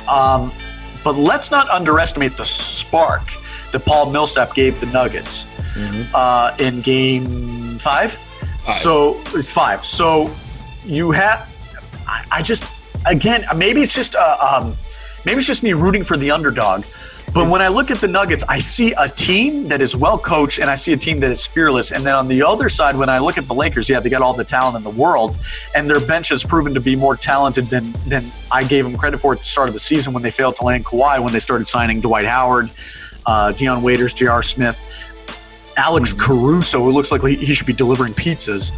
But let's not underestimate the spark that Paul Millsap gave the Nuggets in Game 5. So it's 5. So you have, maybe it's just me rooting for the underdog. But when I look at the Nuggets, I see a team that is well coached and I see a team that is fearless. And then on the other side, when I look at the Lakers, they got all the talent in the world, and their bench has proven to be more talented than I gave them credit for at the start of the season when they failed to land Kawhi, when they started signing Dwight Howard, Deion Waiters, J.R. Smith, Alex Caruso, who looks like he should be delivering pizzas.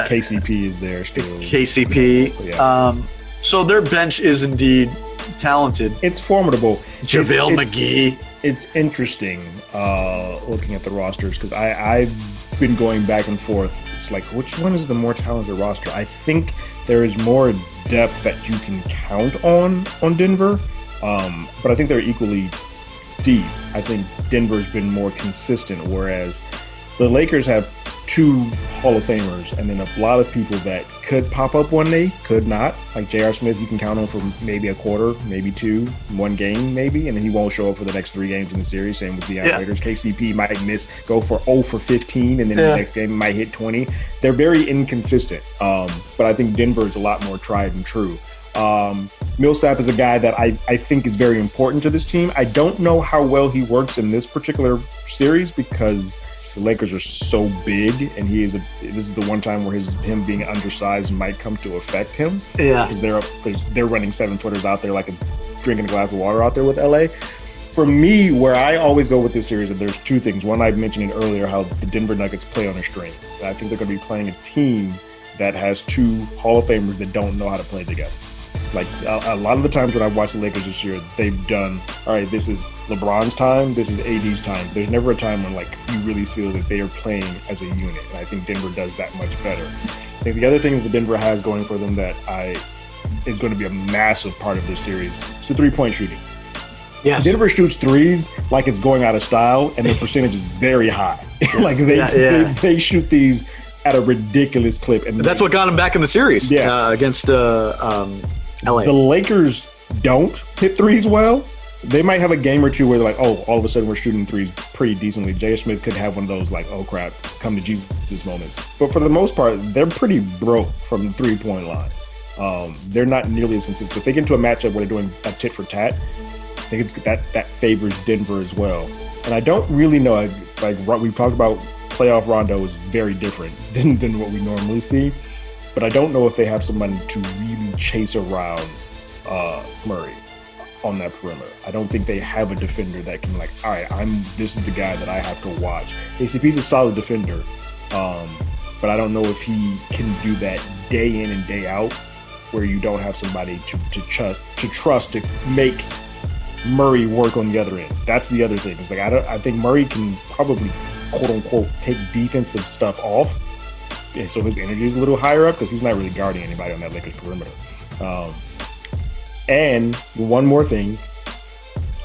KCP is there still. KCP. Yeah. So their bench is indeed talented. It's formidable. JaVale McGee. It's interesting looking at the rosters, because I've been going back and forth. It's like, which one is the more talented roster? I think there is more depth that you can count on Denver, but I think they're equally deep. I think Denver's been more consistent, whereas the Lakers have 2 Hall of Famers and then a lot of people that could pop up one day, could not. Like J.R. Smith, you can count on for maybe a quarter, maybe 2, 1 game maybe, and then he won't show up for the next 3 games in the series. Same with the Waiters. KCP might go for 0 for 15, and then the next game might hit 20. They're very inconsistent, but I think Denver is a lot more tried and true. Millsap is a guy that I think is very important to this team. I don't know how well he works in this particular series because the Lakers are so big, and this is the one time where him being undersized might come to affect him. Yeah, because they're running 7-footers out there like it's drinking a glass of water out there with LA. For me, where I always go with this series, there's 2 things. One, I mentioned it earlier, how the Denver Nuggets play on a string. I think they're going to be playing a team that has 2 Hall of Famers that don't know how to play together. Like a lot of the times when I've watched the Lakers this year, they've done, all right, this is LeBron's time, this is AD's time. There's never a time when you really feel that they are playing as a unit. And I think Denver does that much better. I think the other thing that Denver has going for them that is going to be a massive part of this series is the 3-point shooting. Yes. Denver shoots threes like it's going out of style, and their percentage is very high. Yes. They shoot these at a ridiculous clip. And that's what got them back in the series against LA. The Lakers don't hit threes well. They might have a game or two where they're like, oh, all of a sudden we're shooting threes pretty decently. J.R. Smith could have one of those like, oh crap, come to Jesus moments. But for the most part, they're pretty broke from the 3-point line. They're not nearly as consistent. So if they get into a matchup where they're doing a tit for tat, I think that favors Denver as well. And I don't really know, like we've talked about, playoff rondo is very different than what we normally see. But I don't know if they have someone to really chase around Murray. on that perimeter. I don't think they have a defender that can like, all right, this is the guy that I have to watch. KCP's a solid defender, but I don't know if he can do that day in and day out, where you don't have somebody to trust to make Murray work on the other end. That's the other thing. It's like I think Murray can probably quote unquote take defensive stuff off, and so his energy is a little higher up because he's not really guarding anybody on that Lakers perimeter. And one more thing,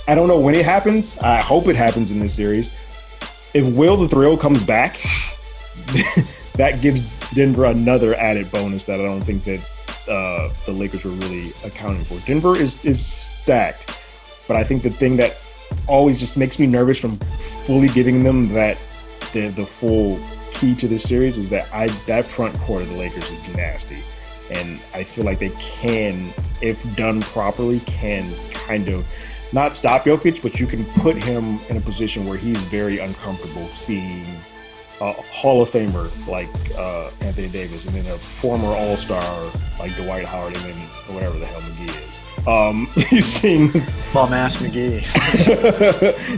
I don't know when it happens. I hope it happens in this series. If Will the Thrill comes back, that gives Denver another added bonus that I don't think that the Lakers were really accounting for. Denver is stacked, but I think the thing that always just makes me nervous from fully giving them the full key to this series is that front court of the Lakers is nasty. And I feel like they can, if done properly, can kind of not stop Jokic, but you can put him in a position where he's very uncomfortable seeing a Hall of Famer like Anthony Davis, and then a former All-Star like Dwight Howard, and then whatever the hell McGee is. You've seen bum-ass McGee.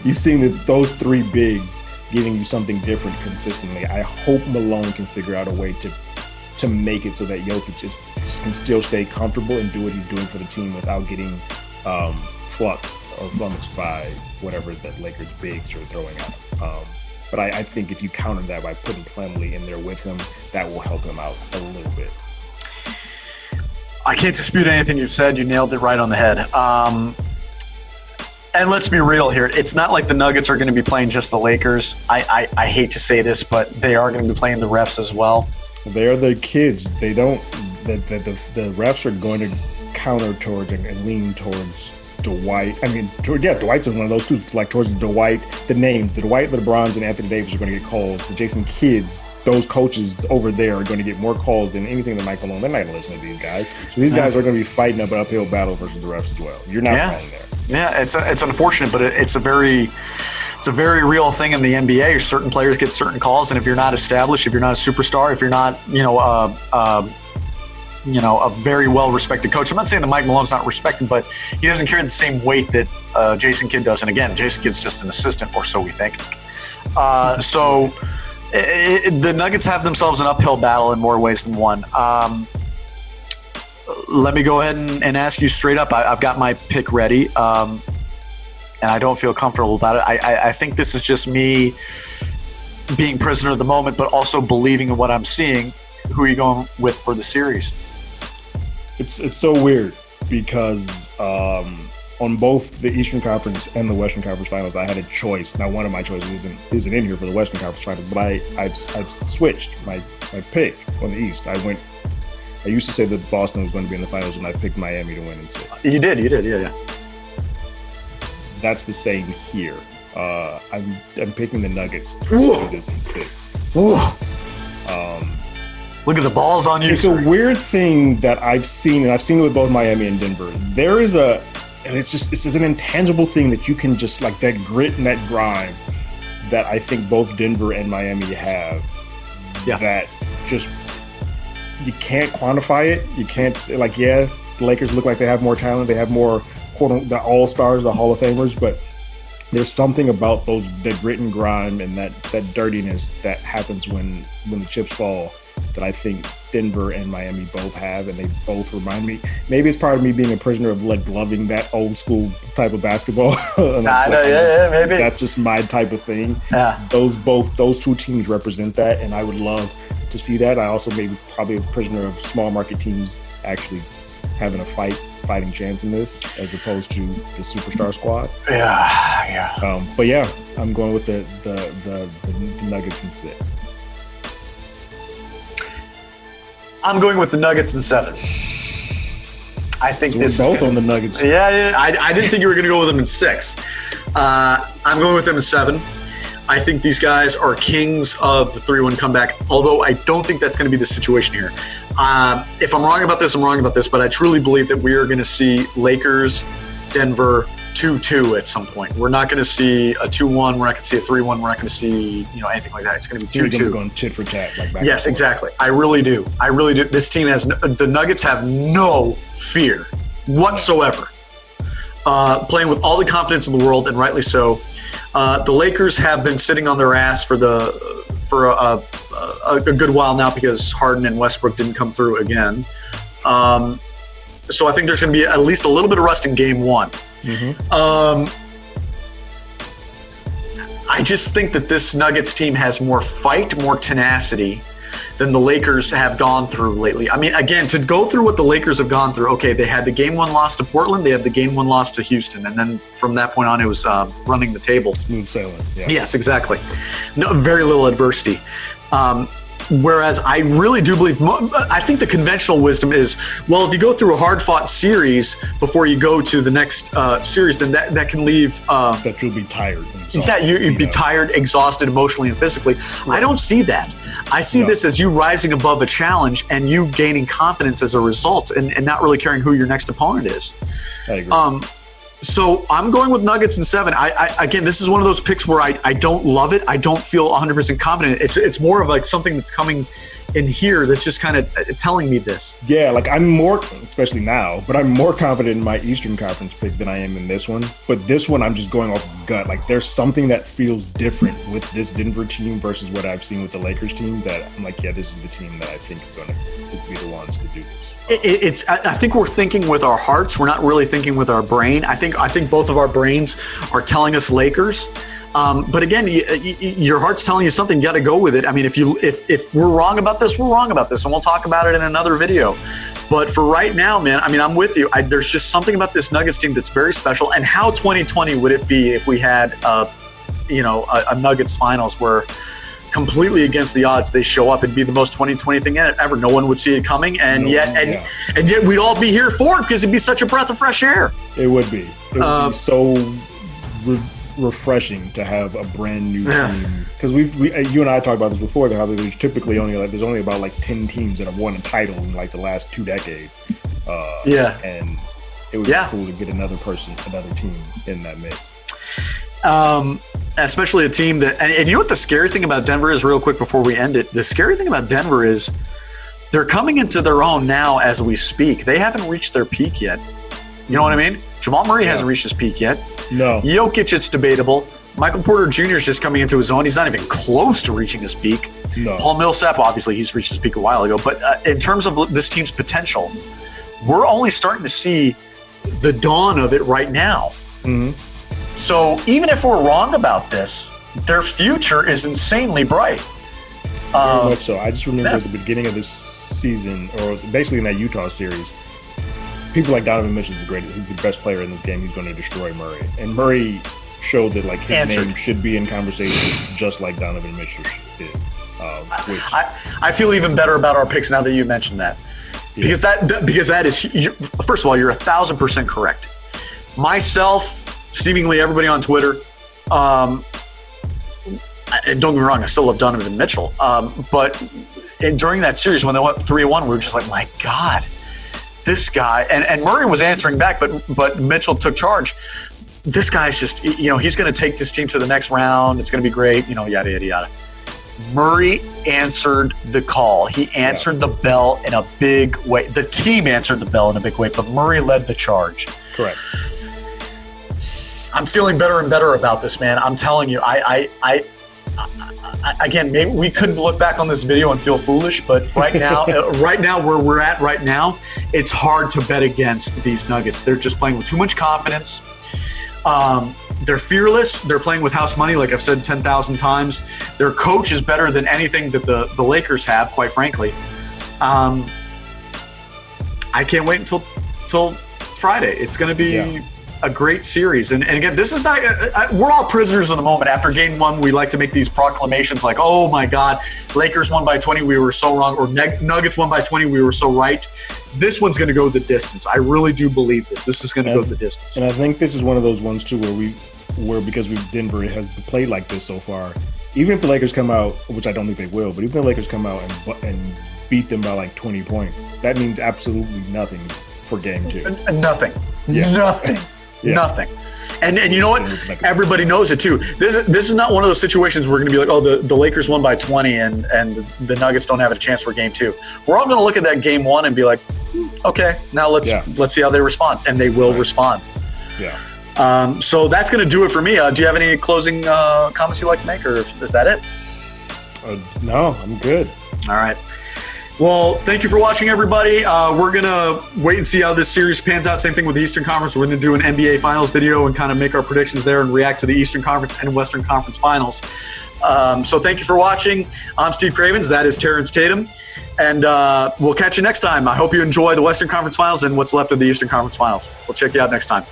You've seen those three bigs giving you something different consistently. I hope Malone can figure out a way to make it so that Jokic can still stay comfortable and do what he's doing for the team without getting flummoxed by whatever that Lakers bigs are throwing at him. But I think if you counter that by putting Plumlee in there with him, that will help him out a little bit. I can't dispute anything you've said. You nailed it right on the head. And let's be real here. It's not like the Nuggets are going to be playing just the Lakers. I hate to say this, but they are going to be playing the refs as well. They're the kids. They don't. The refs are going to counter towards and lean towards Dwight. I mean, Dwight's one of those two. Like towards Dwight, the Dwight, the LeBrons, and Anthony Davis are going to get calls. The Jason Kidds, those coaches over there are going to get more calls than anything that Mike Malone. They're not going to listen to these guys. So these guys are going to be fighting up an uphill battle versus the refs as well. You're not playing there. Yeah, it's unfortunate, but it's a very real thing in the NBA. Certain players get certain calls, and if you're not established, if you're not a superstar, if you're not, a very well-respected coach. I'm not saying that Mike Malone's not respected, but he doesn't carry the same weight that Jason Kidd does. And again, Jason Kidd's just an assistant, or so we think. The Nuggets have themselves an uphill battle in more ways than one. Let me go ahead and ask you straight up. I've got my pick ready, and I don't feel comfortable about it. I think this is just me being prisoner of the moment, but also believing in what I'm seeing. Who are you going with for the series? It's so weird because on both the Eastern Conference and the Western Conference Finals, I had a choice. Now, one of my choices isn't in here for the Western Conference Finals, but I've switched my pick on the East. I used to say that Boston was going to be in the finals, and I picked Miami to win in 6. You did, yeah. That's the same here. I'm picking the Nuggets to do this in 6. Look at the balls on you. It's a weird thing that I've seen, and I've seen it with both Miami and Denver. There is it's an intangible thing that you can just, like that grit and that grind that I think both Denver and Miami have. Yeah. That just, you can't quantify it. You can't, the Lakers look like they have more talent. They have more, the all-stars, the Hall of Famers, but there's something about the grit and grime and that dirtiness that happens when the chips fall that I think Denver and Miami both have, and they both remind me. Maybe it's part of me being a prisoner of like loving that old school type of basketball. I know, maybe that's just my type of thing. Yeah, those two teams represent that, and I would love to see that. I also probably a prisoner of small market teams actually having a fighting chance in this, as opposed to the superstar squad. Yeah. But yeah, I'm going with the Nuggets in 6. I'm going with the Nuggets in 7. I think this is both on the Nuggets. Yeah. I didn't think you were going to go with them in 6. I'm going with them in 7. I think these guys are kings of the 3-1 comeback, although I don't think that's going to be the situation here. If I'm wrong about this, I'm wrong about this, but I truly believe that we are going to see Lakers, Denver, 2-2 at some point. We're not going to see a 2-1. We're not going to see a 3-1. We're not going to see anything like that. It's going to be 2-2. You're going tit for tat. Yes, exactly. I really do. This team the Nuggets have no fear whatsoever playing with all the confidence in the world, and rightly so. The Lakers have been sitting on their ass for a good while now because Harden and Westbrook didn't come through again. So I think there's going to be at least a little bit of rust in game one. I just think that this Nuggets team has more fight, more tenacity than the Lakers have gone through lately. I mean, again, to go through what the Lakers have gone through, okay, they had the game one loss to Portland, they had the game one loss to Houston, and then from that point on, it was running the table. Smooth sailing. Yeah. Yes, exactly. No, very little adversity. Whereas I really do believe, I think the conventional wisdom is, well, if you go through a hard-fought series before you go to the next series, then that can leave... that you'll be tired. Yeah, you'd be tired, exhausted emotionally and physically. Right. I don't see that. I see this as you rising above a challenge and you gaining confidence as a result and not really caring who your next opponent is. I agree. So I'm going with Nuggets in 7. Again, this is one of those picks where I don't love it. I don't feel 100% confident. It's more of like something that's coming in here that's just kind of telling me this. Yeah, like I'm more, especially now, but I'm more confident in my Eastern Conference pick than I am in this one. But this one, I'm just going off gut. Like there's something that feels different with this Denver team versus what I've seen with the Lakers team that I'm like, yeah, this is the team that I think is going to be the ones to do this. I think we're thinking with our hearts. We're not really thinking with our brain. I think both of our brains are telling us Lakers. But again, your heart's telling you something. You got to go with it. I mean, if we're wrong about this, we're wrong about this, and we'll talk about it in another video. But for right now, man, I mean, I'm with you. There's just something about this Nuggets team that's very special. And how 2020 would it be if we had, a Nuggets finals where completely against the odds they show up and be the most 2020 thing ever? No one would see it coming, and yet we'd all be here for it because it'd be such a breath of fresh air. It would be. It would be so refreshing to have a brand new team, because you and I talked about this before. How there's typically there's only about like 10 teams that have won a title in like the last 2 decades. And it would be cool to get another team in that mix. Especially a team that, and you know what the scary thing about Denver is, real quick before we end it, the scary thing about Denver is they're coming into their own now as we speak. They haven't reached their peak yet. You know what I mean? Jamal Murray hasn't reached his peak yet. No. Jokic, it's debatable. Michael Porter Jr. is just coming into his own. He's not even close to reaching his peak. No. Paul Millsap, obviously, he's reached his peak a while ago. But in terms of this team's potential, we're only starting to see the dawn of it right now. Mm-hmm. So even if we're wrong about this, their future is insanely bright. Very much so. I just remember at the beginning of this season, or basically in that Utah series, people like Donovan Mitchell is he's the best player in this game. He's going to destroy Murray. And Murray showed that like his name should be in conversation just like Donovan Mitchell did. I feel even better about our picks now that you mentioned that. Because that is, first of all, you're 1,000% correct. Myself, seemingly everybody on Twitter, and don't get me wrong, I still love Donovan Mitchell. But during that series when they went 3-1, we were just like, my God, this guy, and Murray was answering back, but Mitchell took charge. This guy's just, he's going to take this team to the next round. It's going to be great, yada, yada, yada. Murray answered the call. He answered the bell in a big way. The team answered the bell in a big way, but Murray led the charge. Correct. I'm feeling better and better about this, man. I'm telling you, again, maybe we couldn't look back on this video and feel foolish, but right now, where we're at right now, it's hard to bet against these Nuggets. They're just playing with too much confidence. They're fearless. They're playing with house money, like I've said 10,000 times. Their coach is better than anything that the Lakers have, quite frankly. I can't wait until Friday. It's going to be a great series. And again, this is not, we're all prisoners of the moment. After game one, we like to make these proclamations like, oh my God, Lakers won by 20, we were so wrong, or Nuggets won by 20, we were so right. This one's going to go the distance. I really do believe this. This is going to go the distance. And I think this is one of those ones too where because Denver has played like this so far, even if the Lakers come out, which I don't think they will, but even if the Lakers come out and beat them by like 20 points, that means absolutely nothing for game two. Nothing. Yeah. Nothing. Yeah. Nothing. And you know what? Everybody knows it too. This is not one of those situations where we're going to be like, oh, the Lakers won by 20 and the Nuggets don't have a chance for game two. We're all going to look at that game one and be like, okay, now let's see how they respond. And they will respond. Yeah. So that's going to do it for me. Do you have any closing comments you'd like to make, or is that it? No, I'm good. All right. Well, thank you for watching, everybody. We're going to wait and see how this series pans out. Same thing with the Eastern Conference. We're going to do an NBA Finals video and kind of make our predictions there and react to the Eastern Conference and Western Conference Finals. So thank you for watching. I'm Steve Cravens. That is Terrence Tatum. And we'll catch you next time. I hope you enjoy the Western Conference Finals and what's left of the Eastern Conference Finals. We'll check you out next time.